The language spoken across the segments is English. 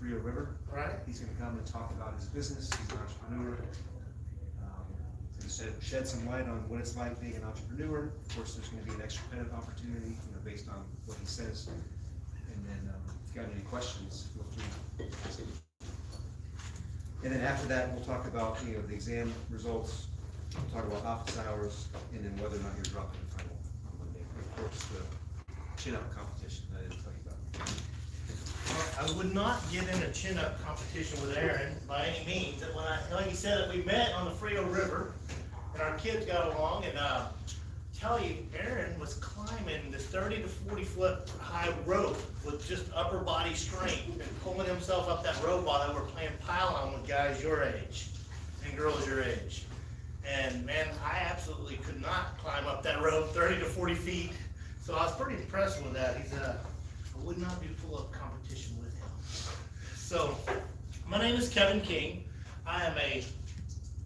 Frio River. Right. He's gonna come and talk about his business. He's an entrepreneur. He's gonna shed some light on what it's like being an entrepreneur. Of course, there's gonna be an extra credit opportunity, based on what he says. And then, if you got any questions, feel free to ask him. And then after that, we'll talk about, the exam results. We'll talk about office hours, and then whether or not you're dropping the final on Monday. And of course, the chin-up competition that I didn't tell you about. I would not get in a chin-up competition with Aaron by any means. And like he said, we met on the Frio River, and our kids got along, and tell you, Aaron was climbing this 30 to 40 foot high rope with just upper body strength and pulling himself up that rope while they were playing pile-on with guys your age and girls your age. And man, I absolutely could not climb up that rope 30 to 40 feet. So I was pretty impressed with that. I would not be full of competition with him. So my name is Kevin King. I am a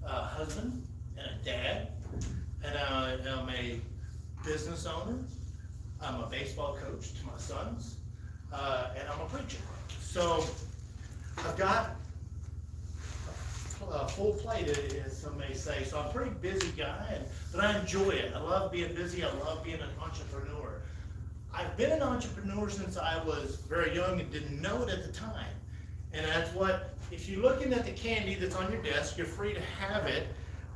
husband and a dad, and I am a business owner. I'm a baseball coach to my sons, and I'm a preacher. So I've got a full plate, as some may say. So I'm a pretty busy guy, but I enjoy it. I love being busy. I love being an entrepreneur. I've been an entrepreneur since I was very young and didn't know it at the time. And that's what, if you're looking at the candy that's on your desk, you're free to have it.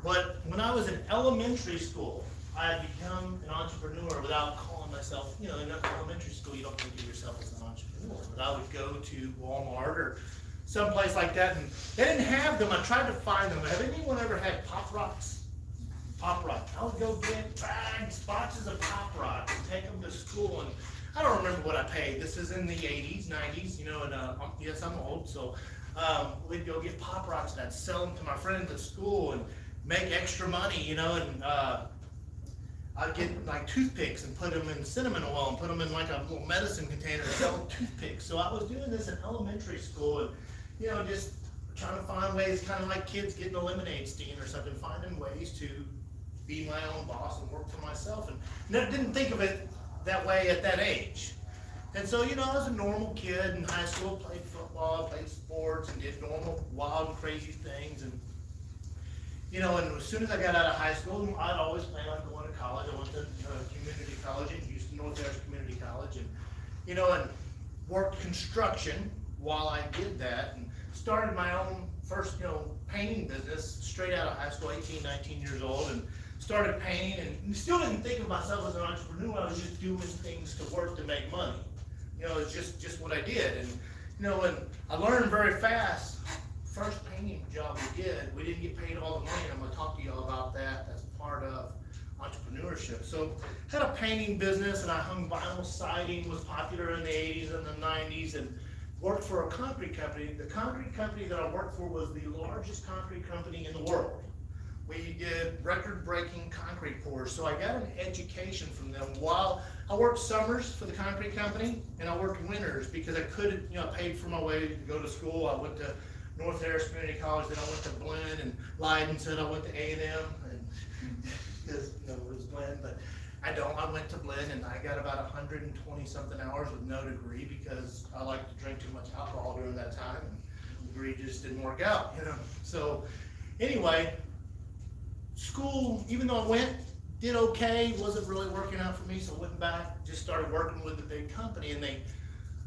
But when I was in elementary school, I had become an entrepreneur without calling myself, in elementary school, you don't think of yourself as an entrepreneur. But I would go to Walmart or someplace like that, and they didn't have them. I tried to find them. Have anyone ever had Pop Rocks? Pop Rocks. I would go get bags, boxes of Pop Rocks, and take them to school. And I don't remember what I paid. This is in the 80s, 90s, and yes, I'm old. So we'd go get Pop Rocks, and I'd sell them to my friends at school and make extra money, and I'd get like toothpicks and put them in cinnamon oil and put them in like a little medicine container and sell toothpicks. So I was doing this in elementary school, and just trying to find ways, kind of like kids getting a lemonade stand or something, finding ways to be my own boss and work for myself. And never didn't think of it that way at that age. And so, I was a normal kid in high school, played football, played sports, and did normal, wild, and crazy things. And and as soon as I got out of high school, I'd always planned on going to college. I went to community college in Houston, North Harris Community College, and and worked construction while I did that, and started my own first painting business straight out of high school, 18, 19 years old, and started painting, and still didn't think of myself as an entrepreneur. I was just doing things to work to make money. It's just what I did, and and I learned very fast. First painting job we didn't get paid all the money, and I'm going to talk to you all about that as part of entrepreneurship. So had a painting business, and I hung vinyl siding, was popular in the 80s and the 90s, and worked for a concrete company. The concrete company that I worked for was the largest concrete company in the world. We did record-breaking concrete pours, so I got an education from them. While I worked summers for the concrete company, and I worked winters because I couldn't, I paid for my way to go to school. I went to North Harris Community College, then I went to Blinn, and Leiden said I went to A&M, and because it was Blinn, but I went to Blinn, and I got about 120 something hours with no degree because I liked to drink too much alcohol during that time, and the degree just didn't work out, So anyway, school, even though I went, did okay, wasn't really working out for me, so I went back, just started working with the big company, and they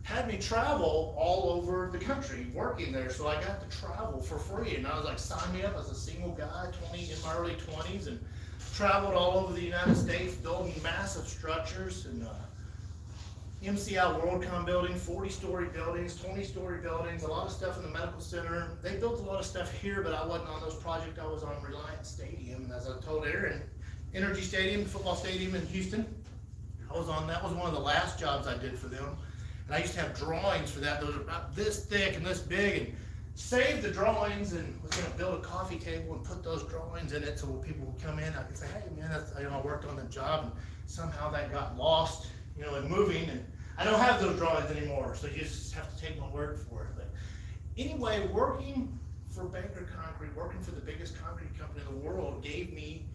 had me travel all over the country working there, so I got to travel for free. And I was like, sign me up as a single guy, in my early 20s, and traveled all over the United States, building massive structures, and MCI WorldCom building, 40-story buildings, 20-story buildings, a lot of stuff in the medical center. They built a lot of stuff here, but I wasn't on those projects. I was on Reliant Stadium, and as I told Aaron, Energy Stadium, the football stadium in Houston. I was on that. Was one of the last jobs I did for them. And I used to have drawings for that. Those are about this thick and this big, and saved the drawings, and was going to build a coffee table and put those drawings in it so when people would come in, I could say, hey man, that's, I worked on the job, and somehow that got lost, in moving, and I don't have those drawings anymore, so you just have to take my word for it. But anyway, working for Banker Concrete, working for the biggest concrete company in the world, gave me,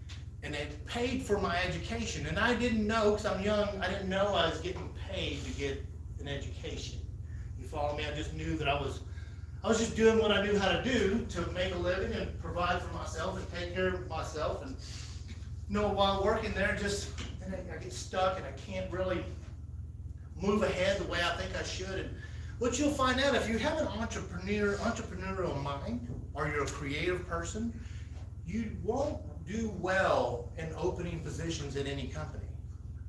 and it paid for my education. And I didn't know, because I'm young, I didn't know I was getting paid to get an education. You follow me? I just knew that I was I was just doing what I knew how to do to make a living and provide for myself and take care of myself. And while working there, and I get stuck and I can't really move ahead the way I think I should. And what you'll find out, if you have an entrepreneurial mind, or you're a creative person, you won't do well in opening positions at any company.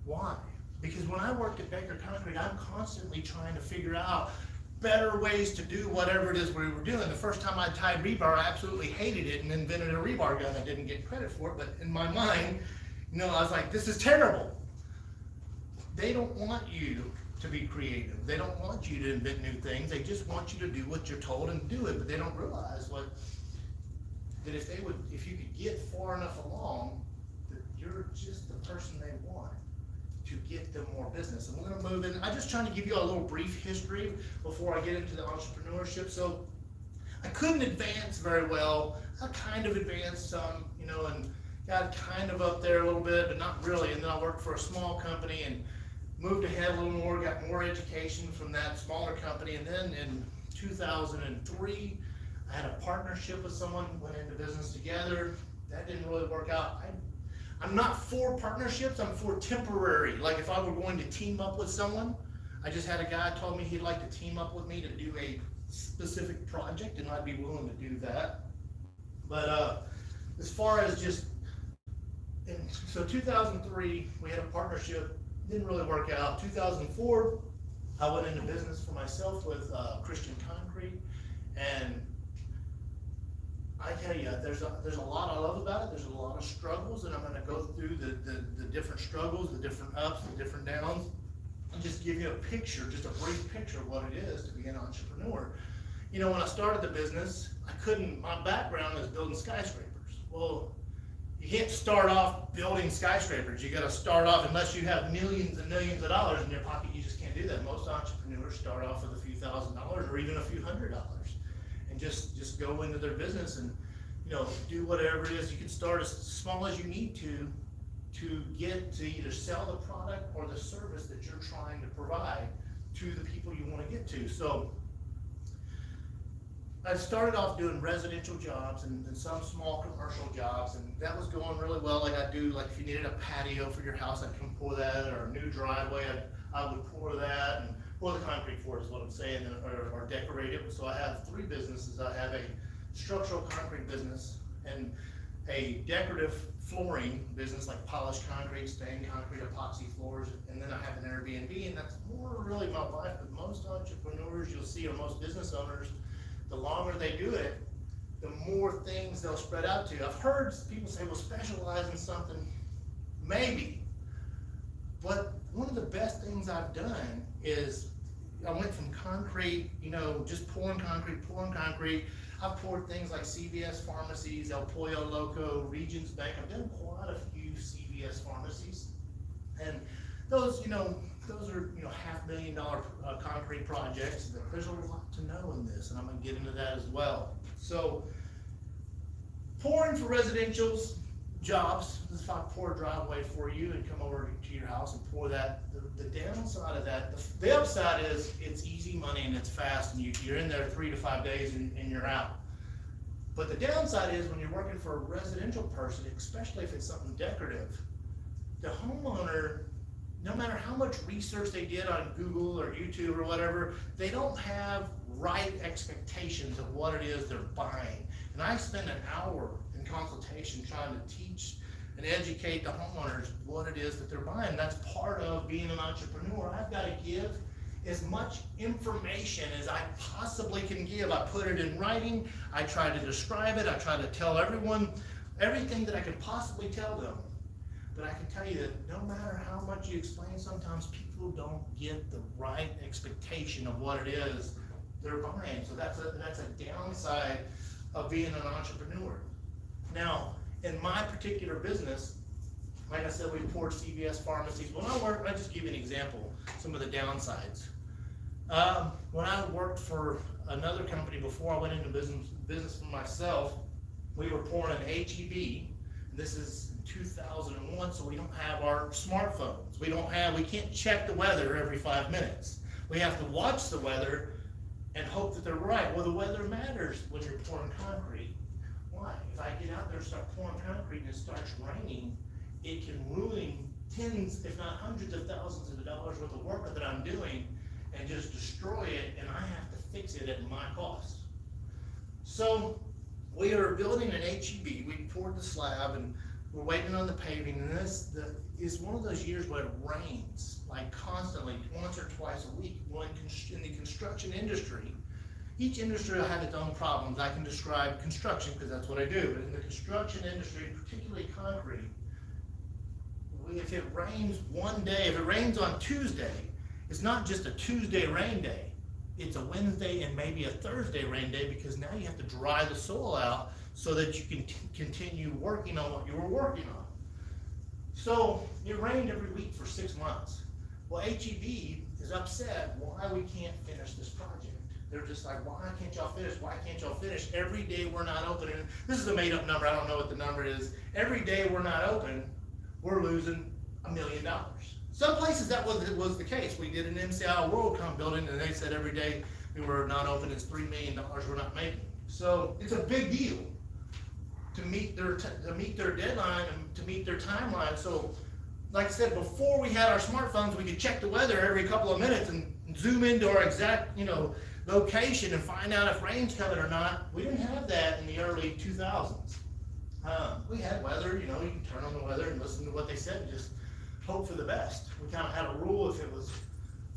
Why? Because when I worked at Baker Concrete, I'm constantly trying to figure out better ways to do whatever it is we were doing. The first time I tied rebar, I absolutely hated it and invented a rebar gun. I didn't get credit for it, but in my mind, I was like, this is terrible. They don't want you to be creative. They don't want you to invent new things. They just want you to do what you're told and do it, but they don't realize that if you could get far enough along, that you're just the person they want to get them more business. And we're gonna move in. I'm just trying to give you a little brief history before I get into the entrepreneurship. So I couldn't advance very well. I kind of advanced some, and got kind of up there a little bit, but not really. And then I worked for a small company and moved ahead a little more, got more education from that smaller company. And then in 2003, I had a partnership with someone, went into business together. That didn't really work out. I'm not for partnerships, I'm for temporary. Like if I were going to team up with someone, I just had a guy told me he'd like to team up with me to do a specific project, and I'd be willing to do that. But as far as so 2003, we had a partnership, didn't really work out. 2004, I went into business for myself with Christian Concrete, and I tell you, there's a lot I love about it. There's a lot of struggles, and I'm going to go through the different struggles, the different ups, the different downs, and just give you a picture, just a brief picture of what it is to be an entrepreneur. When I started the business, my background is building skyscrapers. Well, you can't start off building skyscrapers. You got to start off, unless you have millions and millions of dollars in your pocket, you just can't do that. Most entrepreneurs start off with a few $1,000s or even a few $100s. And just go into their business and do whatever it is. You can start as small as you need to get to either sell the product or the service that you're trying to provide to the people you want to get to. So I started off doing residential jobs and some small commercial jobs, and that was going really well. Like if you needed a patio for your house, I'd come pour that, or a new driveway, I would pour that and pour the concrete for it, is what I'm saying, or decorate it. So I have 3 businesses. I have a structural concrete business and a decorative flooring business, like polished concrete, stained concrete, epoxy floors, and then I have an Airbnb, and that's more really my life. But most entrepreneurs you'll see, or most business owners, the longer they do it, the more things they'll spread out to. I've heard people say, well, specialize in something, maybe. But one of the best things I've done is I went from concrete, just pouring concrete. I've poured things like CVS pharmacies, El Pollo Loco, Regions Bank. I've done quite a few CVS pharmacies. And those, those are, $500,000 concrete projects. There's a lot to know in this, and I'm gonna get into that as well. So, pouring for residential's jobs, this is if I pour a driveway for you and come over to your house and pour that. The downside of that, the upside is it's easy money and it's fast, and you're in there 3 to 5 days and you're out. But the downside is when you're working for a residential person, especially if it's something decorative, the homeowner, no matter how much research they did on Google or YouTube or whatever, they don't have right expectations of what it is they're buying. And I spend an hour in consultation trying to teach and educate the homeowners what it is that they're buying. That's part of being an entrepreneur. I've got to give as much information as I possibly can give. I put it in writing, I try to describe it, I try to tell everyone everything that I could possibly tell them. But I can tell you that no matter how much you explain, sometimes people don't get the right expectation of what it is they're buying. So that's a downside of being an entrepreneur. Now, in my particular business, like I said, we poured CVS pharmacies. When I worked, I'll just give you an example, some of the downsides. When I worked for another company before I went into business for myself, we were pouring an HEB. This is 2001, so we don't have our smartphones. We can't check the weather every 5 minutes. We have to watch the weather and hope that they're right. Well, the weather matters when you're pouring concrete. Why? If I get out there and start pouring concrete and it starts raining, it can ruin tens, if not hundreds of thousands of dollars worth of work that I'm doing and just destroy it, and I have to fix it at my cost. So we are building an HEB. We poured the slab and we're waiting on the paving, and this is one of those years where it rains like constantly, once or twice a week. Well, in the construction industry, each industry will have its own problems. I can describe construction because that's what I do, but in the construction industry, particularly concrete, if it rains one day, if it rains on Tuesday, it's not just a Tuesday rain day. It's a Wednesday and maybe a Thursday rain day, because now you have to dry the soil out so that you can continue working on what you were working on. So it rained every week for 6 months. Well, HEB is upset why we can't finish this project. They're just like, why can't y'all finish? Why can't y'all finish? Every day we're not open, and this is a made up number, I don't know what the number is. Every day we're not open, we're losing $1 million. Some places that was the case. We did an MCI WorldCom building, and they said every day we were not open, it's $3 million we're not making. So it's a big deal to meet their deadline and to meet their timeline. So, like I said, before we had our smartphones, we could check the weather every couple of minutes and zoom into our exact, location and find out if rain's coming or not. We didn't have that in the early 2000s. We had weather, you can turn on the weather and listen to what they said and just hope for the best. We kind of had a rule: if it was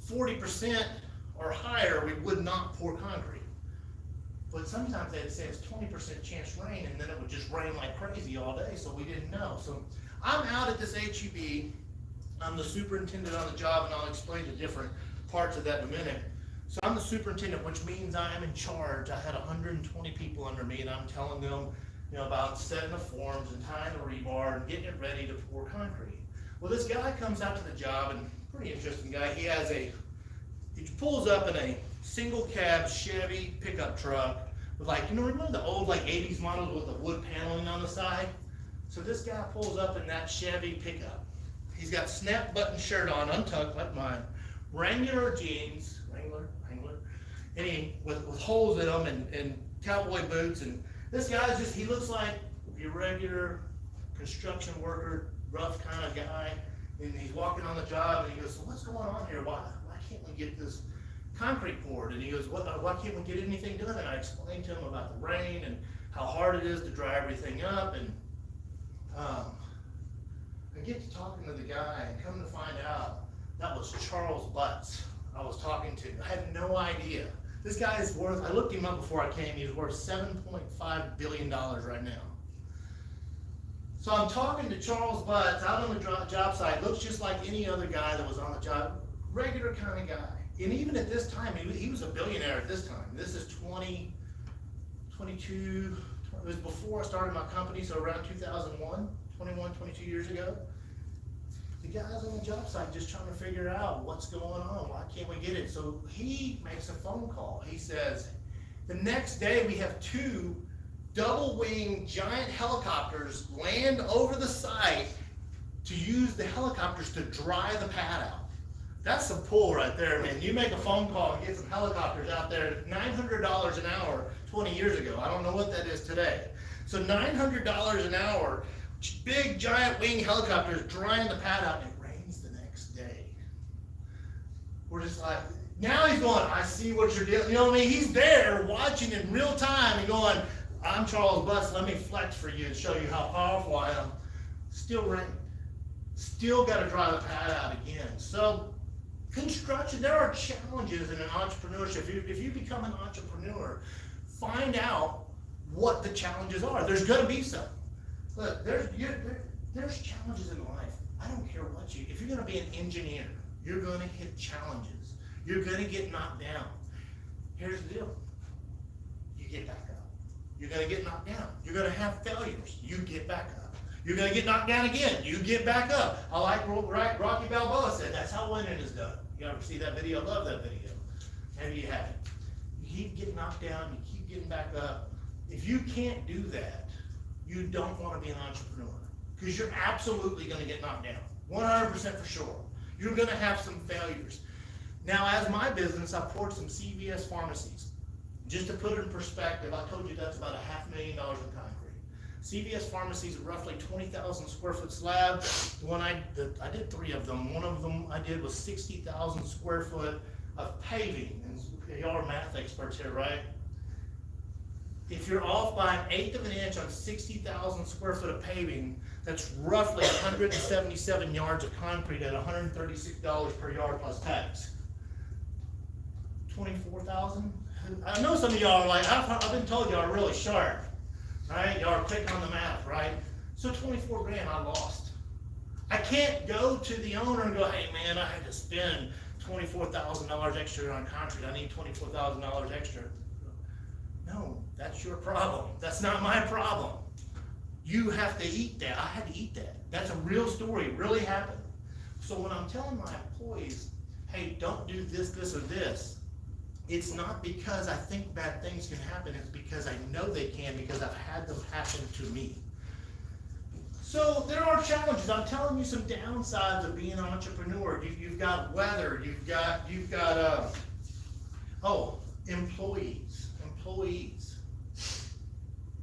40% or higher, we would not pour concrete. But sometimes they'd say it's 20% chance rain, and then it would just rain like crazy all day, so we didn't know. So I'm out at this HEB. I'm the superintendent on the job, and I'll explain the different parts of that in a minute. So I'm the superintendent, which means I am in charge. I had 120 people under me, and I'm telling them, about setting the forms and tying the rebar and getting it ready to pour concrete. Well, this guy comes out to the job, and pretty interesting guy. He pulls up in a single cab Chevy pickup truck with remember the old 80s models with the wood paneling on the side? So this guy pulls up in that Chevy pickup. He's got snap button shirt on, untucked like mine, Wrangler jeans, Wrangler, and with holes in them, and cowboy boots. And this guy's he looks like your regular construction worker, rough kind of guy. And he's walking on the job, and he goes, "So what's going on here? Why can't we get this concrete poured?" And he goes, why can't we get anything done? And I explained to him about the rain and how hard it is to dry everything up. And I get to talking to the guy, and come to find out that was Charles Butts I was talking to. I had no idea. This guy is worth, I looked him up before I came, he's worth $7.5 billion right now. So I'm talking to Charles Butts out on the job site. Looks just like any other guy that was on the job. Regular kind of guy. And even at this time, he was a billionaire at this time. This is 2022, it was before I started my company, so around 2001, 21, 22 years ago. The guy's on the job site just trying to figure out what's going on. Why can't we get it? So he makes a phone call. He says, the next day we have 2 double-wing giant helicopters land over the site to use the helicopters to dry the pad out. That's some pull right there, man. You make a phone call and get some helicopters out there, $900 an hour 20 years ago. I don't know what that is today. So $900 an hour, big giant wing helicopters drying the pad out, and it rains the next day. We're just like, now he's going, I see what you're doing. You know what I mean? He's there watching in real time and going, I'm Charles Butts, let me flex for you and show you how powerful I am. Still rain. Still got to dry the pad out again. So construction, there are challenges in an entrepreneurship. If you become an entrepreneur, find out what the challenges are. There's going to be some. Look, there's challenges in life. I don't care what if you're going to be an engineer, you're going to hit challenges. You're going to get knocked down. Here's the deal. You get back up. You're going to get knocked down. You're going to have failures. You get back up. You're going to get knocked down again. You get back up. I like Rocky Balboa said, that's how winning is done. You ever see that video? I love that video. Maybe you haven't. You keep getting knocked down. You keep getting back up. If you can't do that, you don't want to be an entrepreneur, because you're absolutely going to get knocked down. 100% for sure. You're going to have some failures. Now, as my business, I've poured some CVS pharmacies. Just to put it in perspective, I told you that's about $500,000 in concrete. CVS pharmacies are roughly 20,000 square foot slab. The one I did 3 of them. One of them I did was 60,000 square foot of paving. And y'all are math experts here, right? If you're off by 1/8 of an inch on 60,000 square foot of paving, that's roughly 177 yards of concrete at $136 per yard plus tax. 24,000? I know some of y'all are like, I've been told y'all are really sharp, right? Y'all are quick on the math, right? So 24 grand I lost. I can't go to the owner and go, hey man, I had to spend $24,000 extra on concrete. I need $24,000 extra. No, that's your problem. That's not my problem. You have to eat that. I had to eat that. That's a real story. It really happened. So when I'm telling my employees, hey, don't do this, this, or this, it's not because I think bad things can happen. It's because I know they can, because I've had them happen to me. So there are challenges. I'm telling you some downsides of being an entrepreneur. You've got weather. You've got employees.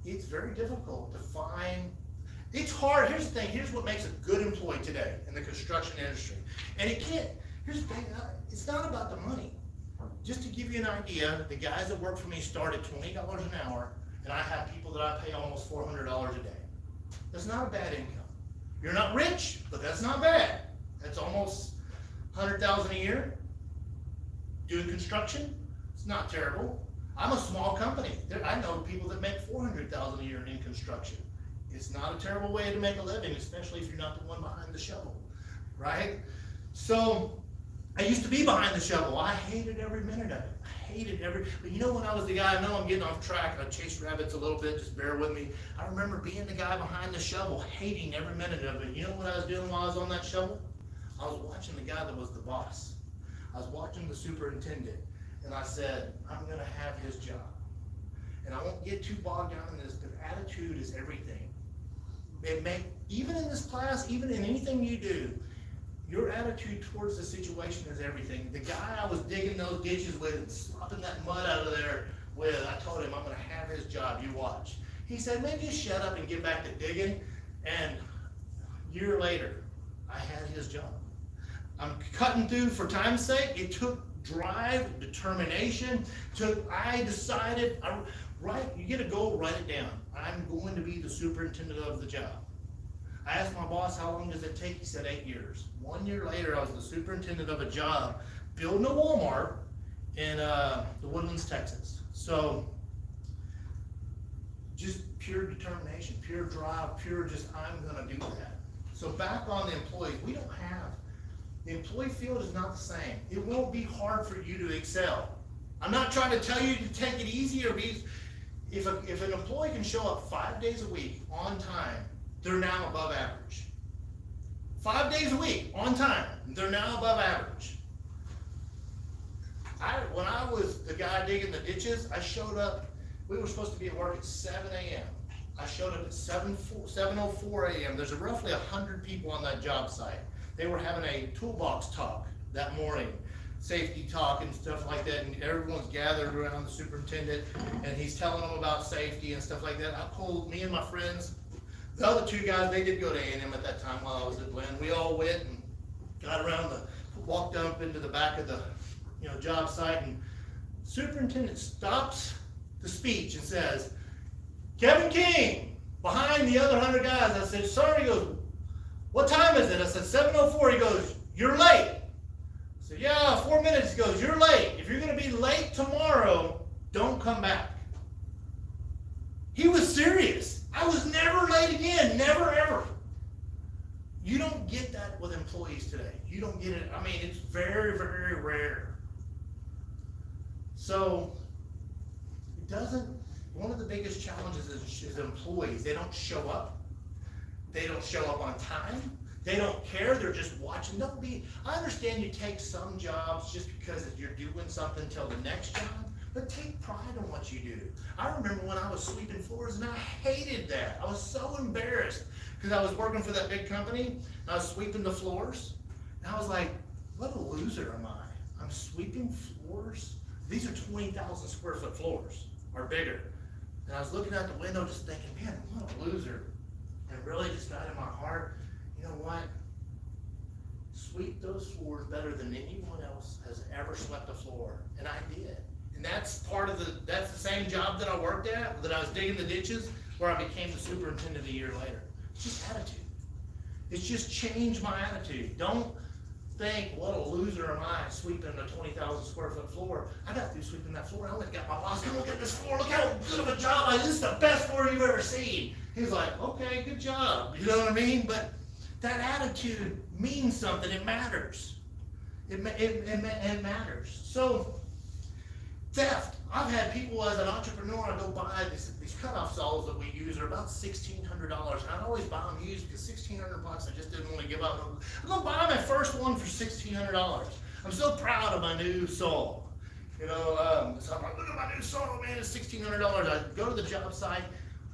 It's very difficult to find. It's hard. Here's the thing. Here's what makes a good employee today in the construction industry. And here's the thing. It's not about the money. Just to give you an idea, the guys that work for me start at $20 an hour, and I have people that I pay almost $400 a day. That's not a bad income. You're not rich, but that's not bad. That's almost $100,000 a year. Doing construction, it's not terrible. I'm a small company. I know people that make $400,000 a year in construction. It's not a terrible way to make a living, especially if you're not the one behind the shovel, right? So I used to be behind the shovel. I hated every minute of it. But you know, when I was the guy, I know I'm getting off track, I chased rabbits a little bit, just bear with me. I remember being the guy behind the shovel, hating every minute of it. You know what I was doing while I was on that shovel? I was watching the guy that was the boss. I was watching the superintendent, and I said, I'm gonna have his job. And I won't get too bogged down in this, but attitude is everything. Even in this class, even in anything you do, your attitude towards the situation is everything. The guy I was digging those ditches with and slopping that mud out of there with, I told him I'm gonna have his job, you watch. He said, man, just shut up and get back to digging. And a year later, I had his job. I'm cutting through for time's sake. It took drive, determination, I decided, you get a goal, write it down. I'm going to be the superintendent of the job. I asked my boss, how long does it take? He said 8 years. 1 year later, I was the superintendent of a job building a Walmart in the Woodlands, Texas. So just pure determination, pure drive, I'm gonna do that. So back on the employees, the employee field is not the same. It won't be hard for you to excel. I'm not trying to tell you to take it easy or be, if an employee can show up 5 days a week on time, they're now above average. 5 days a week on time, they're now above average. When I was the guy digging the ditches, I showed up, we were supposed to be at work at 7 a.m. I showed up at 7:04 a.m. There's roughly 100 people on that job site. They were having a toolbox talk that morning, safety talk and stuff like that, and everyone's gathered around the superintendent, and he's telling them about safety and stuff like that. I pulled me and my friends. The other 2 guys, they did go to A&M at that time while I was at Glenn. We all went and got around walked up into the back of the job site, and superintendent stops the speech and says, Kevin King, behind the other 100 guys. I said, sir, he goes, what time is it? I said, 7:04. He goes, you're late. I said, yeah, 4 minutes. He goes, you're late. If you're gonna be late tomorrow, don't come back. He was serious. I was never late again, never ever. You don't get that with employees today. You don't get it. I mean, it's very, very rare. So one of the biggest challenges is employees. They don't show up. They don't show up on time. They don't care. They're just watching. I understand you take some jobs just because you're doing something till the next job. But take pride in what you do. I remember when I was sweeping floors, and I hated that. I was so embarrassed because I was working for that big company, and I was sweeping the floors, and I was like, what a loser am I? I'm sweeping floors. These are 20,000 square foot floors or bigger. And I was looking out the window just thinking, man, what a loser. And it really just got in my heart, you know what? Sweep those floors better than anyone else has ever swept a floor. And I did. And that's that's the same job that I worked at, that I was digging the ditches, where I became the superintendent a year later. It's just attitude. It's just changed my attitude. Don't think, what a loser am I sweeping a 20,000 square foot floor. I got through sweeping that floor. I went and got my boss, look at this floor, look how good of a job I did. This is the best floor you've ever seen. He's like, okay, good job. You know what I mean? But that attitude means something. It matters. It matters. So, theft. I've had people as an entrepreneur, I go buy these cutoff saws that we use are about $1,600. And I always buy them used because $1,600 I just didn't want to give up. I'm gonna buy my first one for $1,600. I'm so proud of my new saw. You know, so I'm like, look at my new saw, man, it's $1,600. I go to the job site.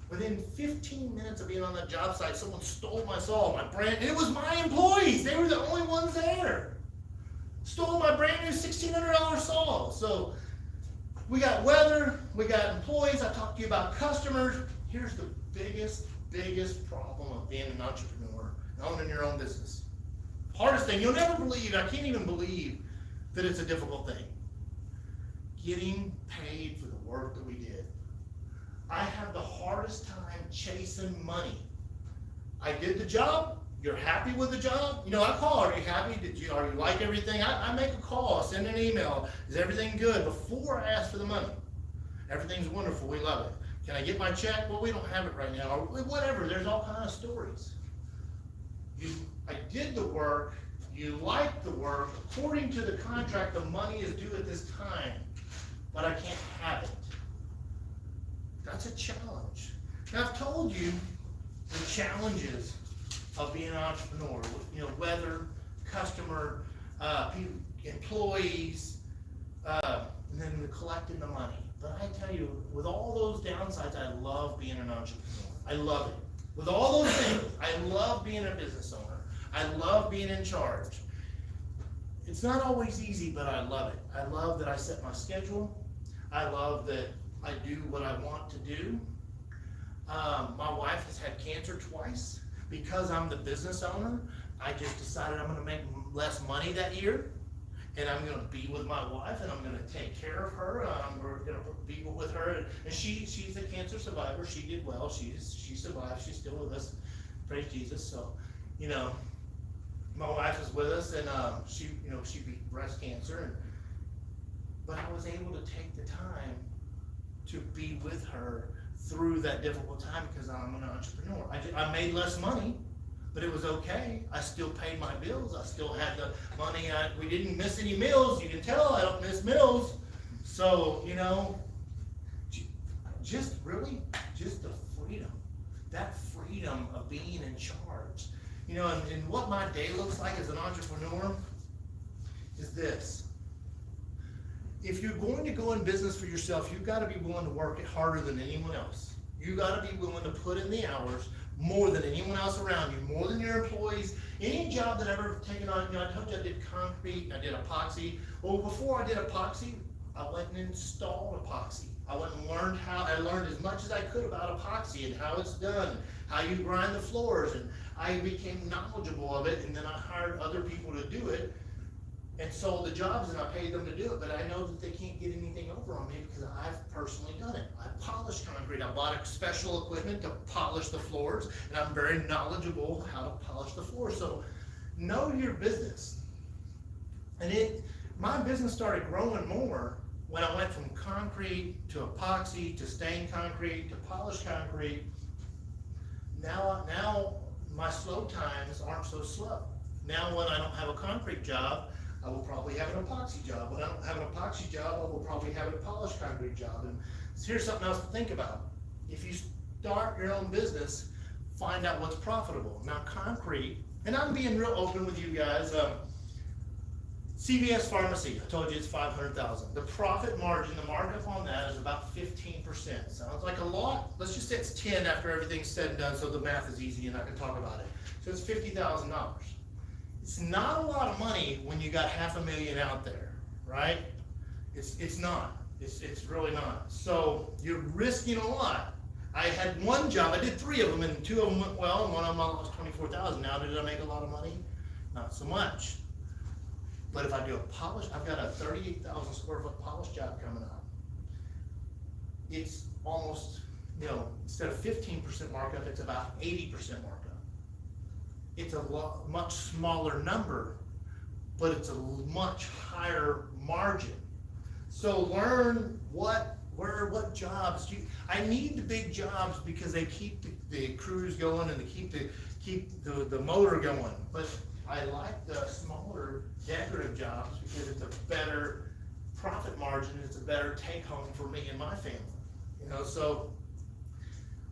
Within 15 minutes of being on that job site, someone stole my saw, and it was my employees. They were the only ones there. Stole my brand new $1,600 saw. So we got weather, we got employees. I talked to you about customers. Here's the biggest problem of being an entrepreneur and owning your own business. Hardest thing, you'll never believe, I can't even believe that it's a difficult thing. Getting paid for the work that we did. I have the hardest time chasing money. I did the job. You're happy with the job? You know, I call, are you happy? Are you like everything? I make a call, I send an email. Is everything good? Before I ask for the money. Everything's wonderful, we love it. Can I get my check? Well, we don't have it right now. Or whatever, there's all kinds of stories. I did the work, you like the work. According to the contract, the money is due at this time, but I can't have it. That's a challenge. Now, I've told you the challenges of being an entrepreneur, you know, weather, customer, employees, and then collecting the money. But I tell you, with all those downsides, I love being an entrepreneur. I love it. With all those things, I love being a business owner. I love being in charge. It's not always easy, but I love it. I love that I set my schedule. I love that I do what I want to do. My wife has had cancer twice. Because I'm the business owner, I just decided I'm gonna make less money that year, and I'm gonna be with my wife, and I'm gonna take care of her. We're gonna be with her, and she's a cancer survivor. She did well. She survived. She's still with us. Praise Jesus. So, you know, my wife is with us, and she beat breast cancer, but I was able to take the time to be with her through that difficult time because I'm an entrepreneur. I made less money, but it was okay. I still paid my bills. I still had the money. We didn't miss any meals. You can tell I don't miss meals. So, you know, just the freedom. That freedom of being in charge. You know, and what my day looks like as an entrepreneur is this. If you're going to go in business for yourself, you've got to be willing to work it harder than anyone else. You've got to be willing to put in the hours more than anyone else around you, more than your employees. Any job that I've ever taken on, you know, I told you I did concrete, I did epoxy. Well, before I did epoxy, I went and installed epoxy. I went and I learned as much as I could about epoxy and how it's done, how you grind the floors, and I became knowledgeable of it, and then I hired other people to do it. And sold the jobs, and I paid them to do it, but I know that they can't get anything over on me because I've personally done it. I polished concrete. I bought special equipment to polish the floors, and I'm very knowledgeable how to polish the floors. So know your business. And my business started growing more when I went from concrete to epoxy to stained concrete to polished concrete. Now my slow times aren't so slow. Now when I don't have a concrete job, I will probably have an epoxy job. When I don't have an epoxy job, I will probably have a polished concrete job. And here's something else to think about. If you start your own business, find out what's profitable. Now concrete, and I'm being real open with you guys, CVS Pharmacy, I told you it's $500,000. The profit margin, the markup on that is about 15%. Sounds like a lot. Let's just say it's 10 after everything's said and done, so the math is easy and I can talk about it. So it's $50,000. It's not a lot of money when you got $500,000 out there. right? It's not. It's really not. So you're risking a lot. I had one job, I did 3 of them, and 2 of them went well, and one of them I lost 24,000. Now, did I make a lot of money? Not so much. But if I do a polish, I've got a 38,000 square foot polish job coming up. It's almost, instead of 15% markup, it's about 80% markup. It's a much smaller number, but it's a much higher margin. So learn what jobs I need the big jobs because they keep the crews going and they keep the motor going. But I like the smaller decorative jobs because it's a better profit margin, it's a better take home for me and my family. So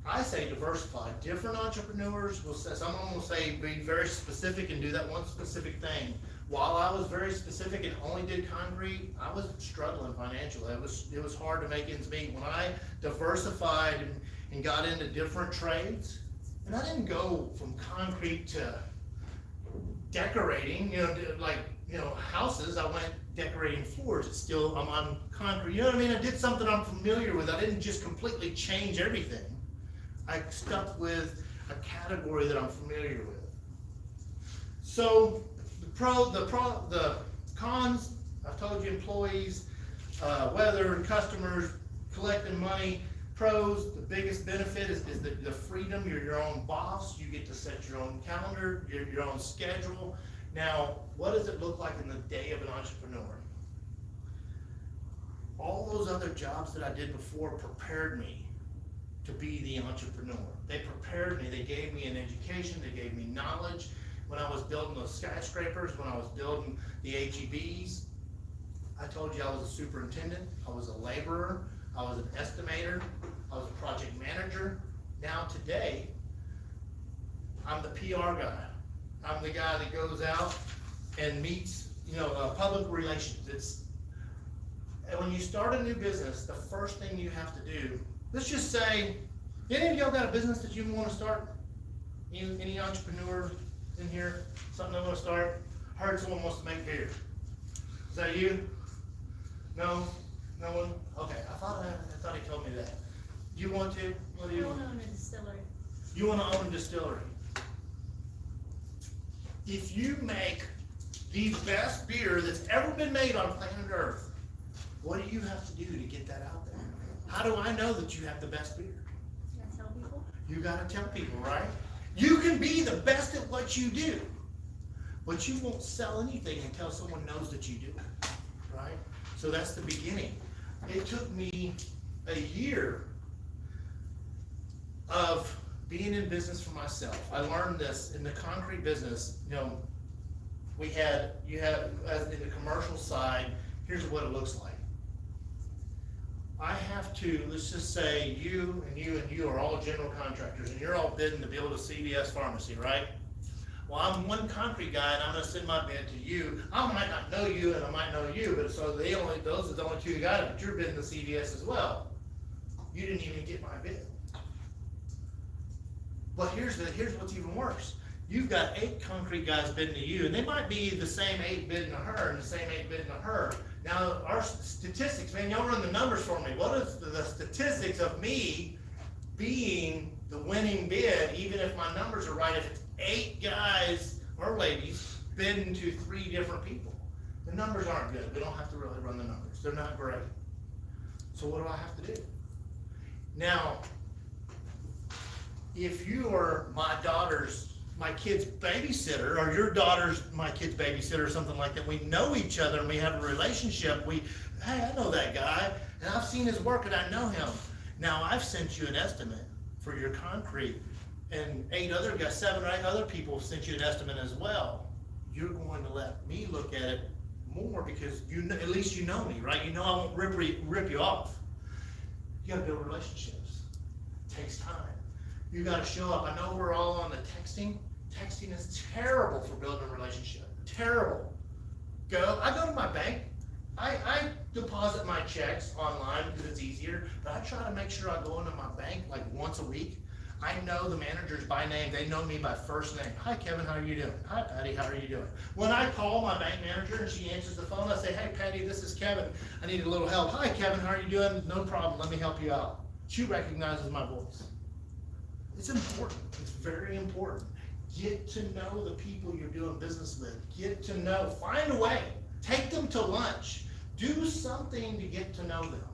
I say diversify. Different entrepreneurs will say, some of them will say be very specific and do that one specific thing. While I was very specific and only did concrete, I was struggling financially. It was hard to make ends meet. When I diversified and got into different trades, and I didn't go from concrete to decorating, houses. I went decorating floors. I'm on concrete. You know what I mean? I did something I'm familiar with. I didn't just completely change everything. I stuck with a category that I'm familiar with. So the cons, I've told you, employees, weather, customers, collecting money. Pros, the biggest benefit is the freedom. You're your own boss. You get to set your own calendar, your own schedule. Now, what does it look like in the day of an entrepreneur? All those other jobs that I did before prepared me to be the entrepreneur. They prepared me. They gave me an education. They gave me knowledge. When I was building those skyscrapers, when I was building the HEBs, I told you I was a superintendent. I was a laborer. I was an estimator. I was a project manager. Now today, I'm the PR guy. I'm the guy that goes out and meets, public relations. And when you start a new business, the first thing you have to do, let's just say, any of y'all got a business that you want to start? Any entrepreneur in here? Something they want to start? I heard someone wants to make beer. Is that you? No? No one? Okay, I thought he told me that. You want to? What do you? I want to own a distillery. You want to own a distillery. If you make the best beer that's ever been made on planet Earth, what do you have to do to get that out there? How do I know that you have the best beer? Can I tell people? You gotta tell people, right? You can be the best at what you do, but you won't sell anything until someone knows that you do it, right? So that's the beginning. It took me a year of being in business for myself. I learned this in the concrete business. You have as in the commercial side, here's what it looks like. I have to, let's just say you and you and you are all general contractors and you're all bidding to build a CVS pharmacy, right? Well, I'm one concrete guy and I'm gonna send my bid to you. I might not know you and I might know you, but so those are the only 2 guys, but you're bidding the CVS as well. You didn't even get my bid. But here's what's even worse. You've got 8 concrete guys bidding to you, and they might be the same 8 bidding to her and the same 8 bidding to her. Now, our statistics, man, y'all run the numbers for me. What is the statistics of me being the winning bid, even if my numbers are right, if it's 8 guys or ladies bidding to 3 different people? The numbers aren't good. We don't have to really run the numbers. They're not great. So what do I have to do? Now, if you are my kid's babysitter, or your daughter's my kid's babysitter, or something like that, we know each other and we have a relationship, hey, I know that guy, and I've seen his work and I know him. Now, I've sent you an estimate for your concrete, and 7 or 8 other people have sent you an estimate as well. You're going to let me look at it more because at least you know me, right? You know I won't rip you off. You gotta build relationships. It takes time. You gotta show up. I know we're all on the texting. Texting is terrible for building a relationship. Terrible. I go to my bank. I deposit my checks online because it's easier, but I try to make sure I go into my bank like once a week. I know the managers by name, they know me by first name. Hi Kevin, how are you doing? Hi Patty, how are you doing? When I call my bank manager and she answers the phone, I say, hey Patty, this is Kevin, I need a little help. Hi Kevin, how are you doing? No problem, let me help you out. She recognizes my voice. It's important, it's very important. Get to know the people you're doing business with. Get to know, find a way. Take them to lunch. Do something to get to know them.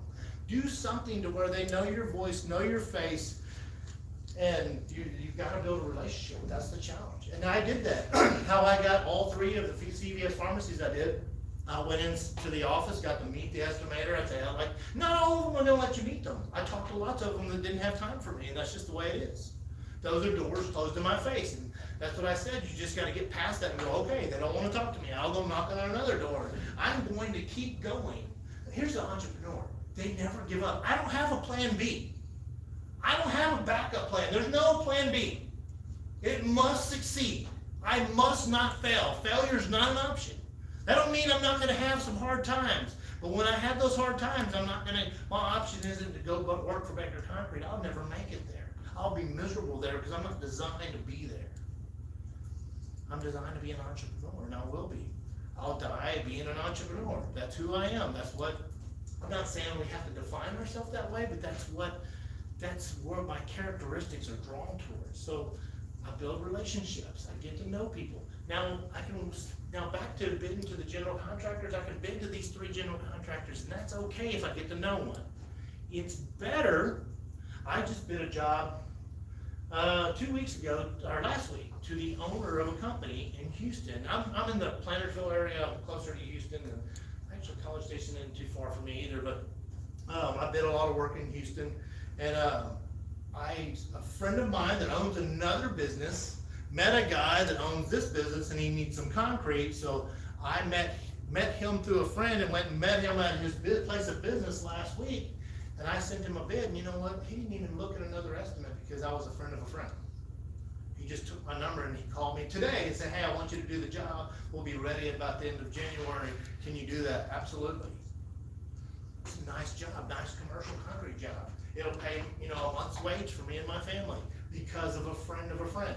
Do something to where they know your voice, know your face, and you've got to build a relationship. That's the challenge. And I did that. How I got all 3 of the CVS pharmacies I did, I went into the office, got to meet the estimator. I said, like, not all of them are going to let you meet them. I talked to lots of them that didn't have time for me, and that's just the way it is. Those are doors closed in my face, and that's what I said. You just got to get past that and go, okay, they don't want to talk to me. I'll go knock on another door. I'm going to keep going. Here's the entrepreneur. They never give up. I don't have a plan B. I don't have a backup plan. There's no plan B. It must succeed. I must not fail. Failure's not an option. That don't mean I'm not going to have some hard times. But when I have those hard times, my option isn't to go work for Baker Concrete. I'll never make it there. I'll be miserable there because I'm not designed to be there. I'm designed to be an entrepreneur, and I will be. I'll die being an entrepreneur. That's who I am. That's what, I'm not saying we have to define ourselves that way, but that's where my characteristics are drawn towards. So I build relationships. I get to know people. Now back to bidding to the general contractors, I can bid to these 3 general contractors, and that's okay if I get to know one. It's better, I just bid a job 2 weeks ago, or last week, to the owner of a company in Houston. I'm in the Plantersville area, I'm closer to Houston, and actually College Station isn't too far from me either, but I did a lot of work in Houston, and a friend of mine that owns another business met a guy that owns this business, and he needs some concrete, so I met him through a friend and went and met him at his place of business last week, and I sent him a bid, and you know what, he didn't even look at another estimate because I was a friend of a friend. He just took my number and he called me today and said, hey, I want you to do the job. We'll be ready about the end of January. Can you do that? Absolutely. It's a nice job, nice commercial concrete job. It'll pay, a month's wage for me and my family because of a friend of a friend.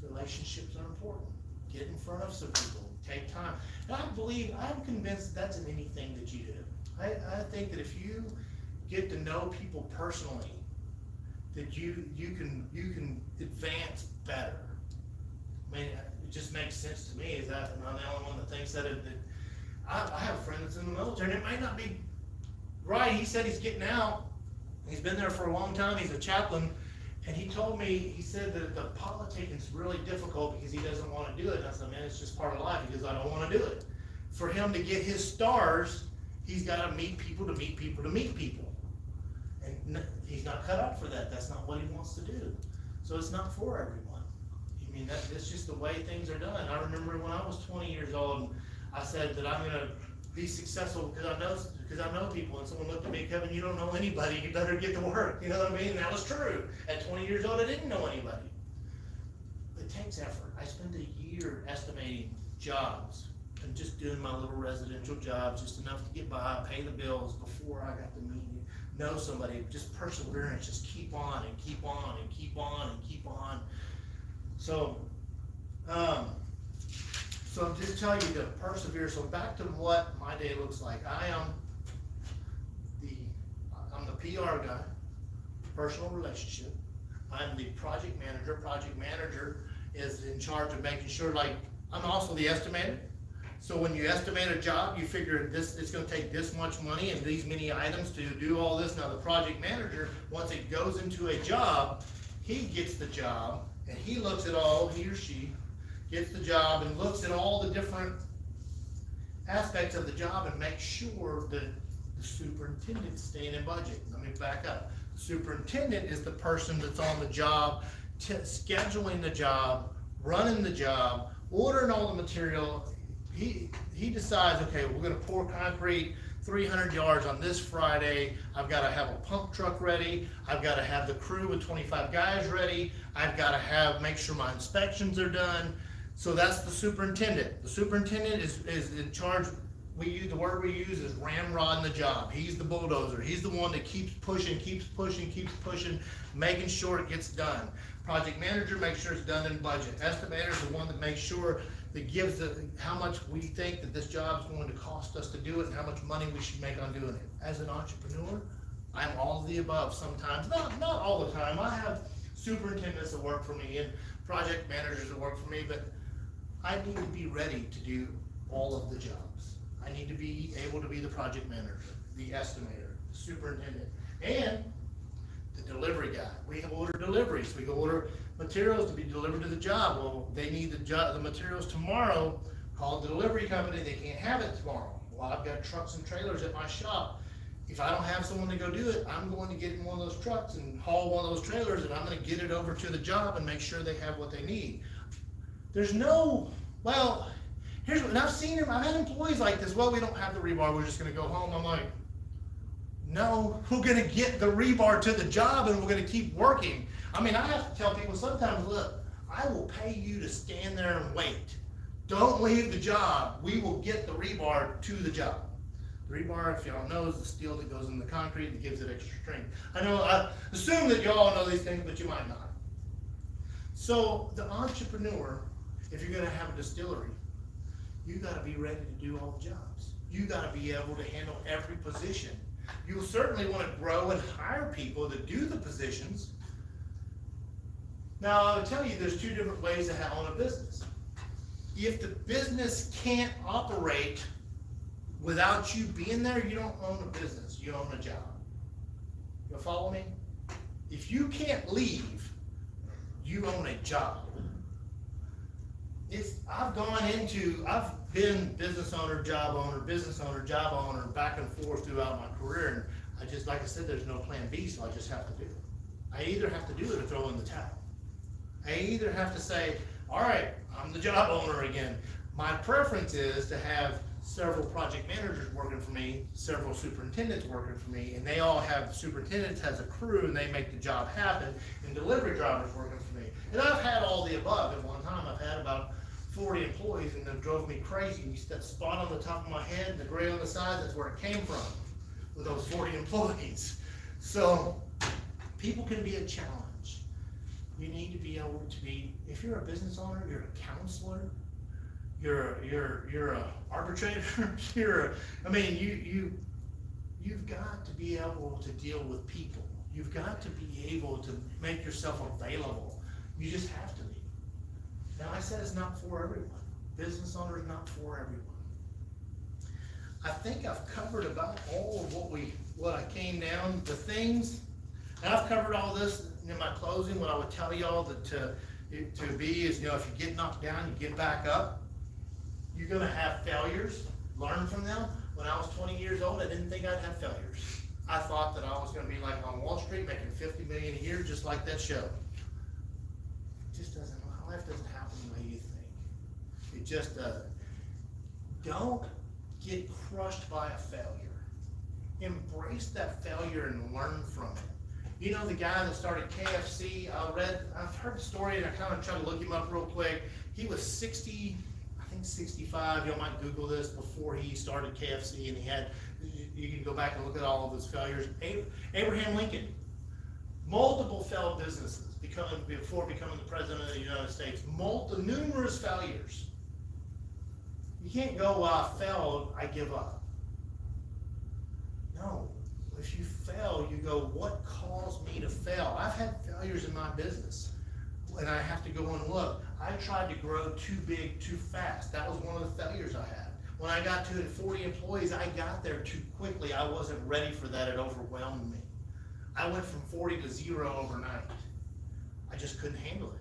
Relationships are important. Get in front of some people. Take time. And I'm convinced that's in anything that you do. I think that if you get to know people personally, that you can advance better. I mean, it just makes sense to me. Is that I'm the only one that thinks that? I have a friend that's in the military, and it might not be right. He said he's getting out. He's been there for a long time. He's a chaplain, and he told me, he said that the politicking is really difficult because he doesn't want to do it. And I said, man, it's just part of life. He goes, I don't want to do it. For him to get his stars, he's got to meet people to meet people to meet people. And he's not cut out for that. That's not what he wants to do. So it's not for everyone. I mean, that's just the way things are done. I remember when I was 20 years old, and I said that I'm going to be successful because I know people. And someone looked at me, Kevin, you don't know anybody. You better get to work. You know what I mean? And that was true. At 20 years old, I didn't know anybody. It takes effort. I spent a year estimating jobs and just doing my little residential jobs, just enough to get by, pay the bills before I got to meet you. Know somebody, just perseverance, just keep on and keep on and keep on and keep on. So I'm just telling you to persevere. So back to what my day looks like. I'm the PR guy, personal relationship. I'm the project manager. Project manager is in charge of making sure, I'm also the estimator. So when you estimate a job, you figure this, it's gonna take this much money and these many items to do all this. Now the project manager, once it goes into a job, he gets the job and he looks at he or she gets the job and looks at all the different aspects of the job and makes sure that the superintendent's staying in budget. Let me back up. The superintendent is the person that's on the job, scheduling the job, running the job, ordering all the material. He decides, okay, we're gonna pour concrete 300 yards on this Friday. I've gotta have a pump truck ready. I've gotta have the crew with 25 guys ready. I've gotta make sure my inspections are done. So that's the superintendent. The superintendent is in charge the word we use is ramrodding the job. He's the bulldozer. He's the one that keeps pushing, making sure it gets done. Project manager makes sure it's done in budget. Estimator is the one that makes sure that gives how much we think that this job is going to cost us to do it and how much money we should make on doing it. As an entrepreneur, I'm all of the above sometimes, not all the time. I have superintendents that work for me and project managers that work for me, but I need to be ready to do all of the jobs. I need to be able to be the project manager, the estimator, the superintendent, and the delivery guy. We order deliveries, we go order materials to be delivered to the job. Well, they need the materials tomorrow, call the delivery company, they can't have it tomorrow. Well, I've got trucks and trailers at my shop. If I don't have someone to go do it, I'm going to get in one of those trucks and haul one of those trailers, and I'm gonna get it over to the job and make sure they have what they need. There's no, well, here's what, and I've seen them, I've had employees like this, well, we don't have the rebar, we're just gonna go home. I'm like, no, we're gonna get the rebar to the job and we're gonna keep working. I mean, I have to tell people sometimes, look, I will pay you to stand there and wait. Don't leave the job. We will get the rebar to the job. The rebar, if y'all know, is the steel that goes in the concrete that gives it extra strength. I know, I assume that y'all know these things, but you might not. So the entrepreneur, if you're gonna have a distillery, you gotta be ready to do all the jobs. You gotta be able to handle every position. You'll certainly wanna grow and hire people to do the positions. Now, I'll tell you, there's two different ways to own a business. If the business can't operate without you being there, you don't own a business, you own a job. You follow me? If you can't leave, you own a job. I've been business owner, job owner, back and forth throughout my career, and I just, like I said, there's no plan B, so I just have to do it. I either have to do it or throw in the towel. I either have to say, all right, I'm the job owner again. My preference is to have several project managers working for me, several superintendents working for me, and they all have, the superintendent has a crew and they make the job happen, and delivery drivers working for me. And I've had all the above. At one time, I've had about 40 employees, and it drove me crazy. You see that spot on the top of my head, the gray on the side, that's where it came from, with those 40 employees. So people can be a challenge. You need to be able to be, if you're a business owner, you're a counselor, you're a arbitrator, you've got to be able to deal with people. You've got to be able to make yourself available. You just have to be. Now, I said it's not for everyone. Business owner is not for everyone. I think I've covered about all of what I came down, the things, and I've covered all this in my closing. What I would tell y'all that to be is, if you get knocked down, you get back up. You're gonna have failures, learn from them. When I was 20 years old, I didn't think I'd have failures. I thought that I was gonna be like on Wall Street, making 50 million a year, just like that show. It just doesn't, life doesn't happen the way you think. It just doesn't. Don't get crushed by a failure. Embrace that failure and learn from it. You know, the guy that started KFC, I've heard the story, and I kind of tried to look him up real quick. He was 60, I think 65, y'all might Google this, before he started KFC, and you can go back and look at all of his failures. Abraham Lincoln, multiple failed businesses before becoming the president of the United States, numerous failures. You can't go, I failed, I give up. No. If you fail, you go, what caused me to fail? I've had failures in my business, and I have to go and look. I tried to grow too big, too fast. That was one of the failures I had. When I got to 40 employees, I got there too quickly. I wasn't ready for that. It overwhelmed me. I went from 40 to 0 overnight. I just couldn't handle it.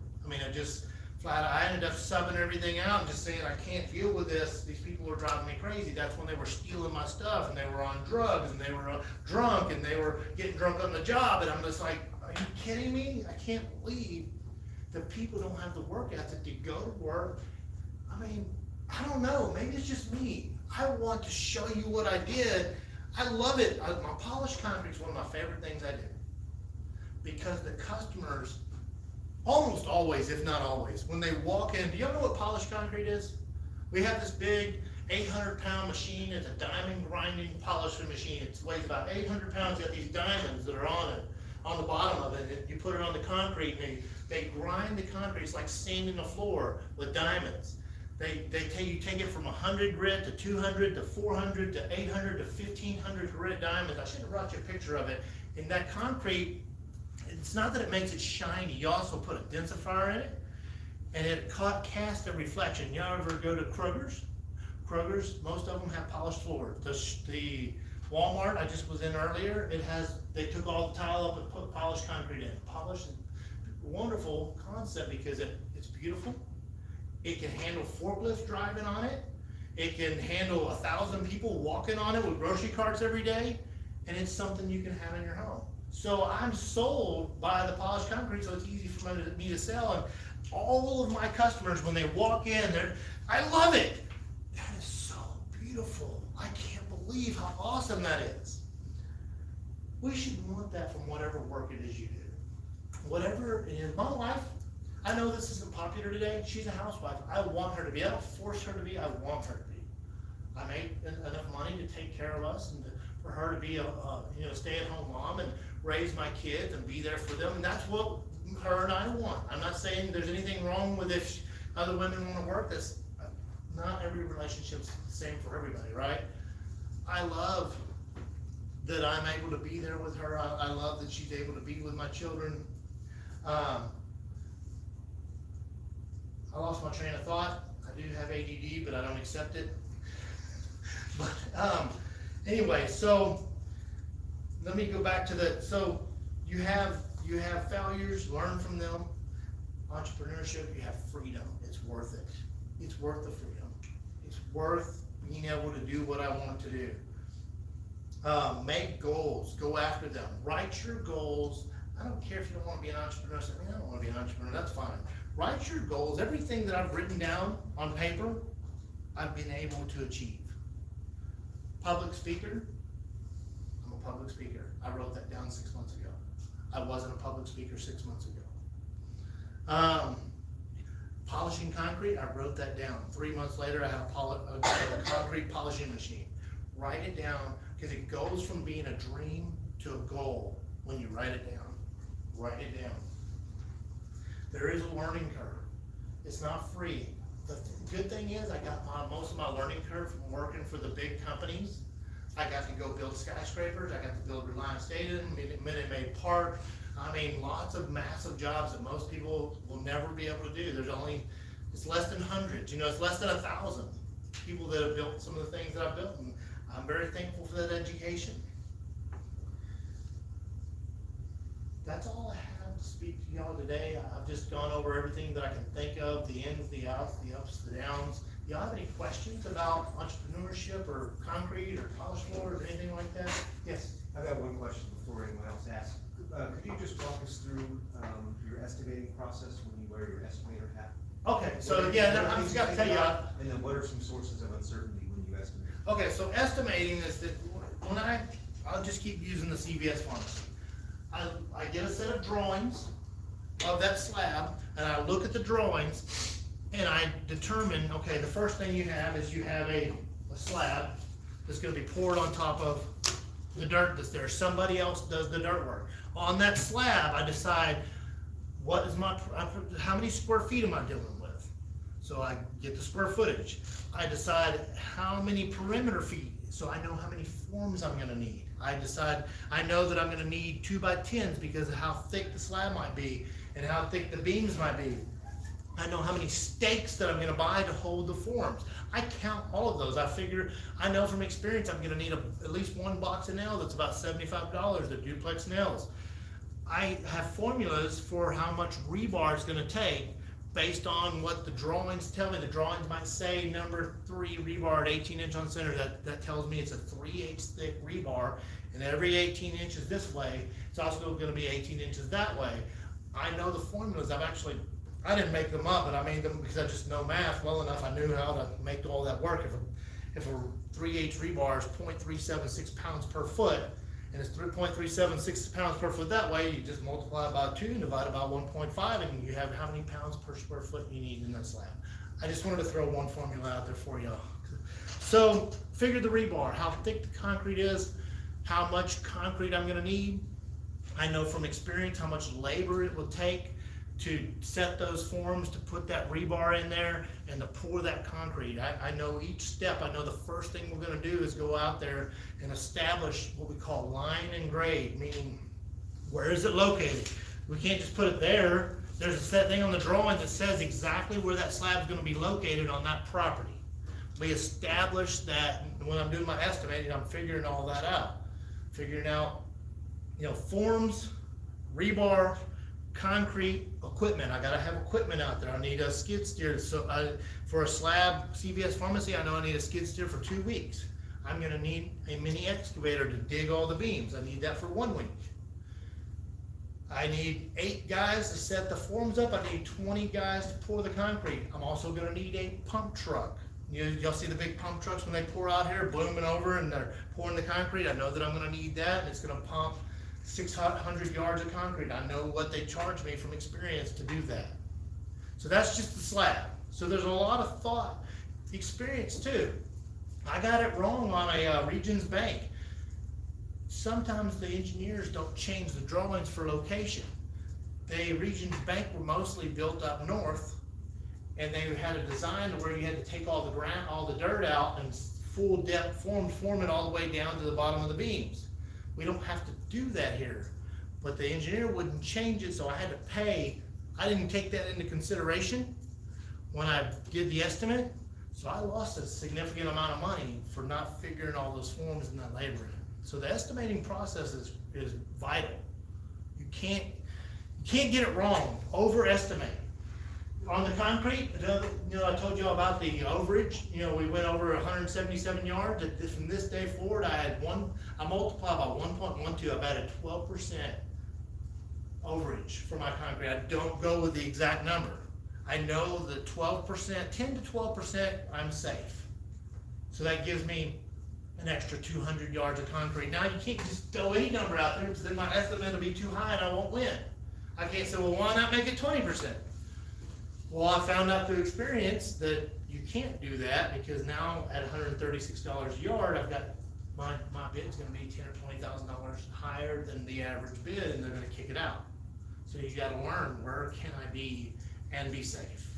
I ended up subbing everything out and just saying, I can't deal with this. These people are driving me crazy. That's when they were stealing my stuff, and they were on drugs, and they were drunk, and they were getting drunk on the job. And I'm just like, are you kidding me? I can't believe that people don't have the work ethic to go to work. I don't know. Maybe it's just me. I want to show you what I did. I love it. My polished concrete is one of my favorite things I do, because the customers, almost always, if not always, when they walk in, do y'all know what polished concrete is? We have this big, 800-pound machine. It's a diamond grinding polishing machine. It weighs about 800 pounds. You got these diamonds that are on it, on the bottom of it. And you put it on the concrete, and they grind the concrete. It's like sanding the floor with diamonds. You take it from 100 grit to 200 to 400 to 800 to 1500 grit diamonds. I should have brought you a picture of it. And that concrete, it's not that it makes it shiny. You also put a densifier in it, and it casts a reflection. You ever go to Kroger's? Kroger's, most of them have polished floors. The Walmart I just was in earlier, they took all the tile up and put polished concrete in. Polished, wonderful concept because it's beautiful. It can handle forklift driving on it. It can handle 1,000 people walking on it with grocery carts every day. And it's something you can have in your home. So I'm sold by the polished concrete, so it's easy for me to sell. And all of my customers, when they walk in, I love it. That is so beautiful. I can't believe how awesome that is. We should want that from whatever work it is you do. Whatever it is. My wife, I know this isn't popular today. She's a housewife. I want her to be. I don't force her to be. I want her to be. I make enough money to take care of us and for her to be a stay-at-home mom and raise my kids and be there for them. And that's what her and I want. I'm not saying there's anything wrong with if other women want to work. That's not every relationship's the same for everybody, right? I love that I'm able to be there with her. I love that she's able to be with my children. I lost my train of thought. I do have ADD, but I don't accept it. But anyway, so let me go back to so you have failures, learn from them. Entrepreneurship, you have freedom. It's worth it. It's worth the freedom. It's worth being able to do what I want to do. Make goals, go after them. Write your goals. I don't care if you don't want to be an entrepreneur. I don't want to be an entrepreneur, that's fine. Write your goals. Everything that I've written down on paper, I've been able to achieve. Public speaker, I'm a public speaker. I wrote that down 6 months ago. I wasn't a public speaker 6 months ago. Polishing concrete, I wrote that down. 3 months later, I have a concrete polishing machine. Write it down, because it goes from being a dream to a goal when you write it down. Write it down. There is a learning curve. It's not free. The good thing is I got most of my learning curve from working for the big companies. I got to go build skyscrapers. I got to build Reliance Stadium, Minute Maid Park. I mean, lots of massive jobs that most people will never be able to do. It's less than hundreds, it's less than 1,000 people that have built some of the things that I've built. And I'm very thankful for that education. That's all I have to speak to y'all today. I've just gone over everything that I can think of, the ins, the outs, the ups, the downs. Do y'all have any questions about entrepreneurship or concrete or polished floors or anything like that? Yes? I've got one question before anyone else asks. Could you just walk us through your estimating process when you wear your estimator hat? Okay, so yeah, I forgot to tell you. And then what are some sources of uncertainty when you estimate? Okay, so estimating is that when I'll just keep using the CVS pharmacy. I get a set of drawings of that slab, and I look at the drawings, and I determine, okay, the first thing you have is you have a slab that's gonna be poured on top of the dirt that's there. Somebody else does the dirt work. On that slab, I decide how many square feet am I dealing with? So I get the square footage. I decide how many perimeter feet, so I know how many forms I'm gonna need. I know that I'm gonna need 2x10s because of how thick the slab might be and how thick the beams might be. I know how many stakes that I'm gonna buy to hold the forms. I count all of those. I know from experience I'm gonna need at least one box of nails that's about $75, the duplex nails. I have formulas for how much rebar is gonna take based on what the drawings tell me. The drawings might say number 3 rebar at 18" on center. That tells me it's a 3/8 thick rebar, and every 18 inches this way, it's also gonna be 18 inches that way. I know the formulas. I didn't make them up, but I made them because I just know math well enough. I knew how to make all that work. If a 3/8 rebar is 0.376 pounds per foot, and it's 3.376 pounds per foot that way, you just multiply it by 2 and divide it by 1.5, and you have how many pounds per square foot you need in that slab. I just wanted to throw one formula out there for y'all. So figure the rebar, how thick the concrete is, how much concrete I'm gonna need. I know from experience how much labor it will take to set those forms, to put that rebar in there and to pour that concrete. I know each step. I know the first thing we're gonna do is go out there and establish what we call line and grade, meaning where is it located? We can't just put it there. There's a set thing on the drawing that says exactly where that slab is gonna be located on that property. We establish that. When I'm doing my estimating, I'm figuring all that out. Figuring out, forms, rebar, concrete, equipment. I gotta have equipment out there. I need a skid steer. So for a slab CVS pharmacy, I know I need a skid steer for 2 weeks. I'm gonna need a mini excavator to dig all the beams. I need that for 1 week. I need 8 guys to set the forms up. I need 20 guys to pour the concrete. I'm also gonna need a pump truck. Y'all see the big pump trucks when they pour out here, booming over and they're pouring the concrete? I know that I'm gonna need that, and it's gonna pump 600 yards of concrete. I know what they charge me from experience to do that. So that's just the slab. So there's a lot of thought, experience too. I got it wrong on a Regions Bank. Sometimes the engineers don't change the drawings for location. The Regions Bank were mostly built up north, and they had a design where you had to take all the ground, all the dirt out and full depth form it all the way down to the bottom of the beams. We don't have to do that here, but the engineer wouldn't change it, so I had to pay. I didn't take that into consideration when I did the estimate, so I lost a significant amount of money for not figuring all those forms and that labor in. So the estimating process is vital. You can't get it wrong, overestimate. On the concrete, I told you about the overage. We went over 177 yards. From this day forward, I multiplied by 1.12. I've added 12% overage for my concrete. I don't go with the exact number. I know that 12%, 10 to 12%, I'm safe. So that gives me an extra 200 yards of concrete. Now you can't just throw any number out there, because then my estimate will be too high and I won't win. I can't say, well, why not make it 20%? Well, I found out through experience that you can't do that, because now at $136 a yard, I've got my bid's gonna be $10,000 or $20,000 higher than the average bid, and they're gonna kick it out. So you gotta learn, where can I be and be safe?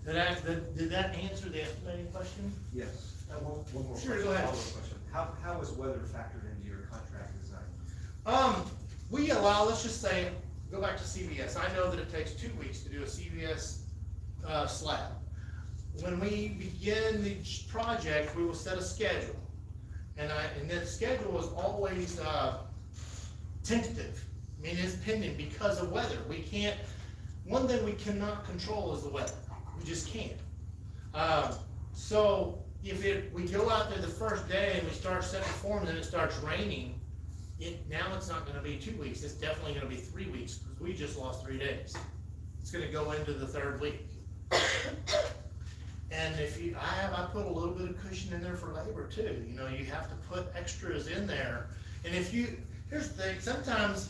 Did that answer the estimating question? Yes. One more Sure, question, go ahead. follow-up question. How is weather factored into your contract design? We allow, let's just say, go back to CVS. I know that it takes 2 weeks to do a CVS slab. When we begin the project, we will set a schedule, and that schedule is always tentative. I mean, it's pending because of weather. One thing we cannot control is the weather. We just can't. So if we go out there the first day and we start setting forms and it starts raining, now it's not gonna be 2 weeks, it's definitely gonna be 3 weeks, because we just lost 3 days. It's gonna go into the 3rd week. And I put a little bit of cushion in there for labor too. You have to put extras in there. And here's the thing, sometimes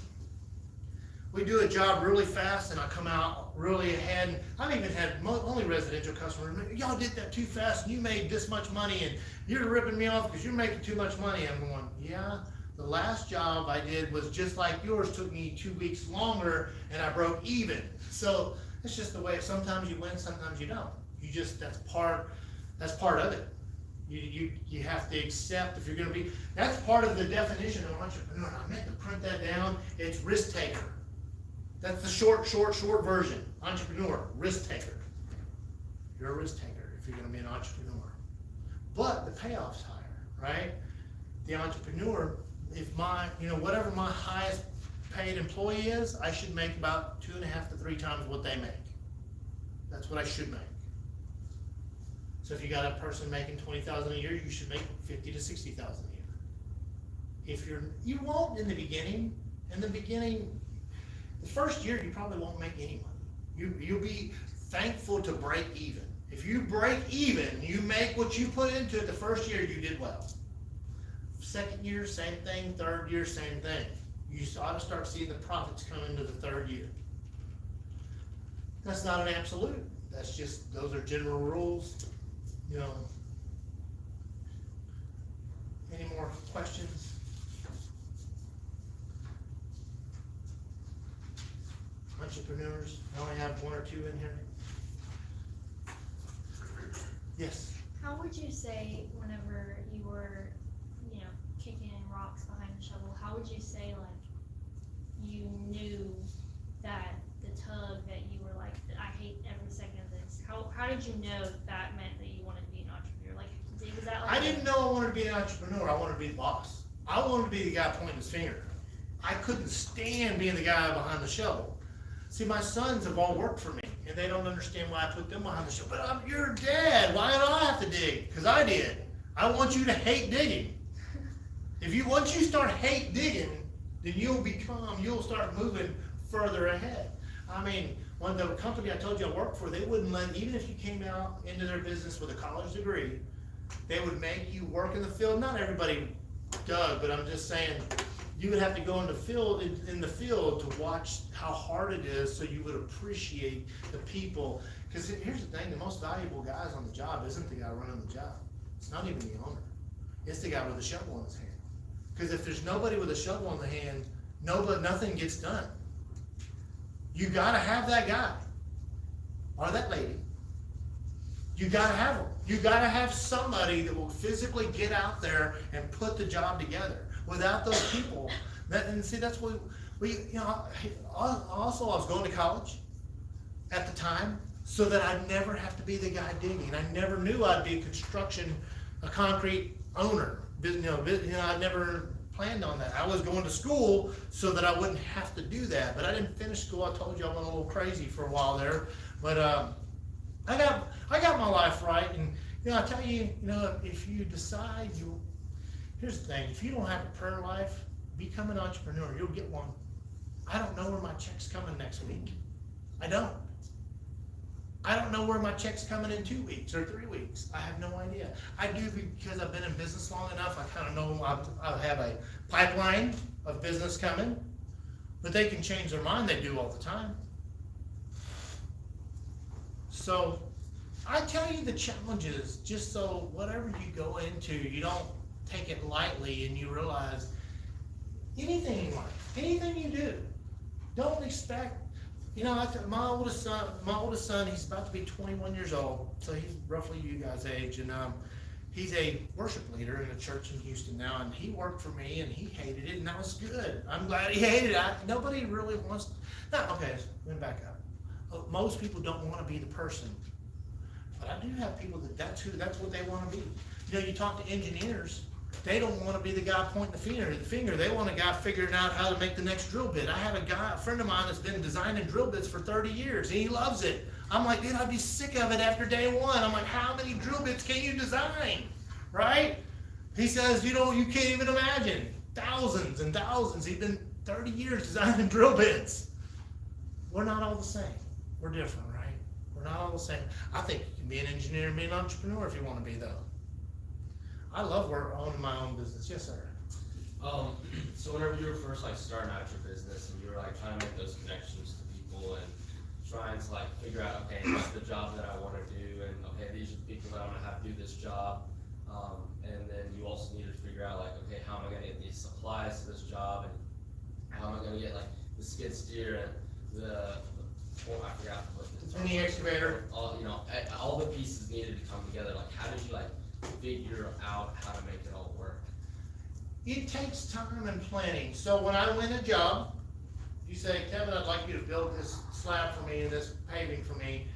we do a job really fast and I come out really ahead. And I've even had only residential customers, y'all did that too fast and you made this much money and you're ripping me off because you're making too much money. I'm going, yeah, the last job I did was just like yours, took me 2 weeks longer and I broke even. So it's just the way, sometimes you win, sometimes you don't. That's part of it. You have to accept, if you're gonna be, that's part of the definition of entrepreneur. I meant to print that down. It's risk taker. That's the short version. Entrepreneur, risk taker. You're a risk taker if you're gonna be an entrepreneur. But the payoff's higher, right? The entrepreneur, whatever my highest paid employee is, I should make about 2.5 to 3 times what they make. That's what I should make. So if you got a person making $20,000 a year, you should make $50,000 to $60,000 a year. You won't in the beginning. In the beginning, the first year you probably won't make any money. You'll be thankful to break even. If you break even, you make what you put into it the first year, you did well. Second year, same thing. Third year, same thing. You ought to start seeing the profits come into the 3rd year. That's not an absolute. That's just, those are general rules. Any more questions? Entrepreneurs, I only have one or two in here. Yes, How would you say whenever you were, kicking rocks behind the shovel, how would you say like you knew that the tug that you were like, I hate every second of this? How did you know that meant that you wanted to be an entrepreneur? Like, was that like? I didn't know I wanted to be an entrepreneur, I wanted to be the boss. I wanted to be the guy pointing his finger. I couldn't stand being the guy behind the shovel. See, my sons have all worked for me, and they don't understand why I put them behind the shovel. But I'm your dad, why do I have to dig? Because I did. I want you to hate digging. Once you start hate digging, then you'll start moving further ahead. I mean, when the company I told you I worked for, they wouldn't let, even if you came out into their business with a college degree, they would make you work in the field. Not everybody dug, but I'm just saying, you would have to go in the field to watch how hard it is, so you would appreciate the people. Because here's the thing, the most valuable guys on the job isn't the guy running the job. It's not even the owner. It's the guy with the shovel in his hand. Because if there's nobody with a shovel in the hand, nothing gets done. You gotta have that guy, or that lady. You gotta have them. You gotta have somebody that will physically get out there and put the job together. Without those people, that's what also I was going to college at the time, so that I'd never have to be the guy digging. I never knew I'd be a concrete owner. I never planned on that. I was going to school so that I wouldn't have to do that, but I didn't finish school. I told you I went a little crazy for a while there, but I got my life right, and I tell you, if you decide here's the thing, if you don't have a prayer life, become an entrepreneur, you'll get one. I don't know where my check's coming next week. I don't know where my check's coming in 2 weeks or 3 weeks. I have no idea. I do, because I've been in business long enough, I kind of know I have a pipeline of business coming, but they can change their mind, they do all the time. So I tell you the challenges, just so whatever you go into, you don't take it lightly, and you realize anything in life, anything you do, don't expect, my oldest son, he's about to be 21 years old, so he's roughly you guys' age, and he's a worship leader in a church in Houston now, and he worked for me, and he hated it, and that was good. I'm glad he hated it. Nobody really wants, okay, let me back up. Most people don't want to be the person, but I do have people that's what they want to be. You talk to engineers, they don't want to be the guy pointing the finger. They want a guy figuring out how to make the next drill bit. I have a friend of mine that's been designing drill bits for 30 years, and he loves it. I'm like, dude, I'd be sick of it after day one. I'm like, how many drill bits can you design, right? He says, you can't even imagine. Thousands and thousands. He's been 30 years designing drill bits. We're not all the same. We're different, right? We're not all the same. I think you can be an engineer and be an entrepreneur if you want to be, though. I love owning my own business. Yes, sir. So whenever you were first starting out your business, and you were trying to make those connections to people and trying to figure out, okay, this is the job that I want to do, and okay, these are the people that I'm gonna have to do this job, and then you also need to figure out okay, how am I gonna get these supplies to this job, and how am I gonna get the skid steer and I forgot what the excavator. All the pieces needed to come together. How did you figure out how to make it all work? It takes time and planning. So when I win a job, you say, Kevin, I'd like you to build this slab for me and this paving for me.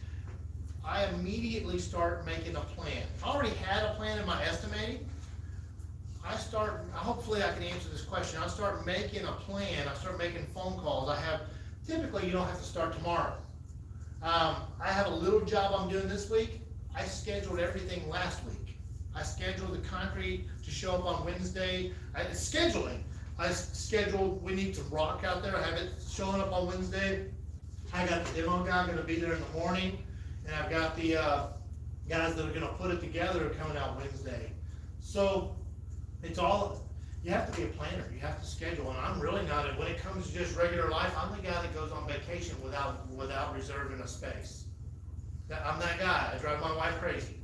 I immediately start making a plan. I already had a plan in my estimating. Hopefully I can answer this question. I start making a plan. I start making phone calls. Typically you don't have to start tomorrow. I have a little job I'm doing this week. I scheduled everything last week. I scheduled the concrete to show up on Wednesday. Scheduling. I scheduled, we need some rock out there. I have it showing up on Wednesday. I got the demo guy gonna be there in the morning, and I've got the guys that are gonna put it together coming out Wednesday. So you have to be a planner. You have to schedule, and I'm really not. When it comes to just regular life, I'm the guy that goes on vacation without reserving a space. I'm that guy. I drive my wife crazy.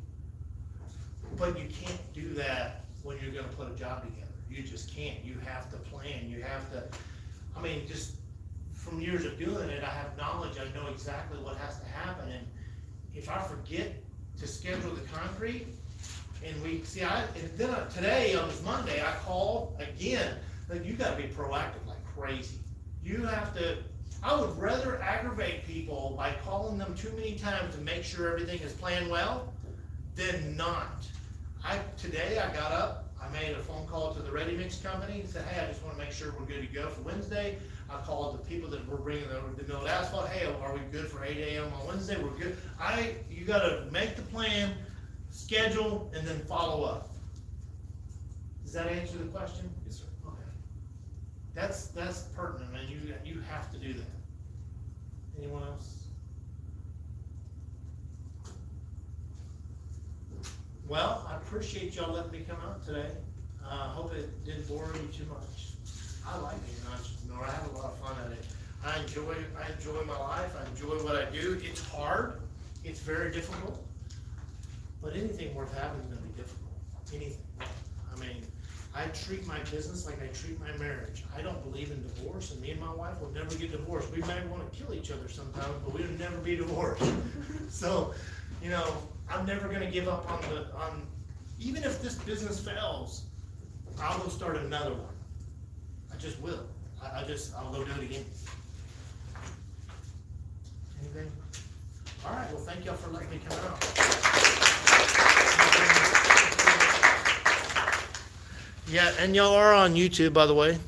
But you can't do that when you're gonna put a job together. You just can't. You have to plan. You have to, I mean, just from years of doing it, I have knowledge. I know exactly what has to happen. And if I forget to schedule the concrete, and today on this Monday, I called again, like, you gotta be proactive like crazy. You have to, I would rather aggravate people by calling them too many times to make sure everything is planned well than not. Today I got up, I made a phone call to the ready mix company and said, hey, I just wanna make sure we're good to go for Wednesday. I called the people that were bringing the milled asphalt, hey, are we good for 8 AM on Wednesday? We're good. You gotta make the plan, schedule, and then follow up. Does that answer the question? Yes, sir. Okay. That's pertinent, man. You have to do that. Anyone else? Well, I appreciate y'all letting me come out today. Hope it didn't bore you too much. I like being an entrepreneur. I have a lot of fun at it. I enjoy my life. I enjoy what I do. It's hard. It's very difficult. But anything worth having is gonna be difficult. Anything. I mean, I treat my business like I treat my marriage. I don't believe in divorce, and me and my wife will never get divorced. We may want to kill each other sometimes, but we'll never be divorced. So, I'm never gonna give up on, even if this business fails, I'll go start another one. I just will. I'll go do it again. Anything? All right, well, thank y'all for letting me come out. Yeah, and y'all are on YouTube, by the way.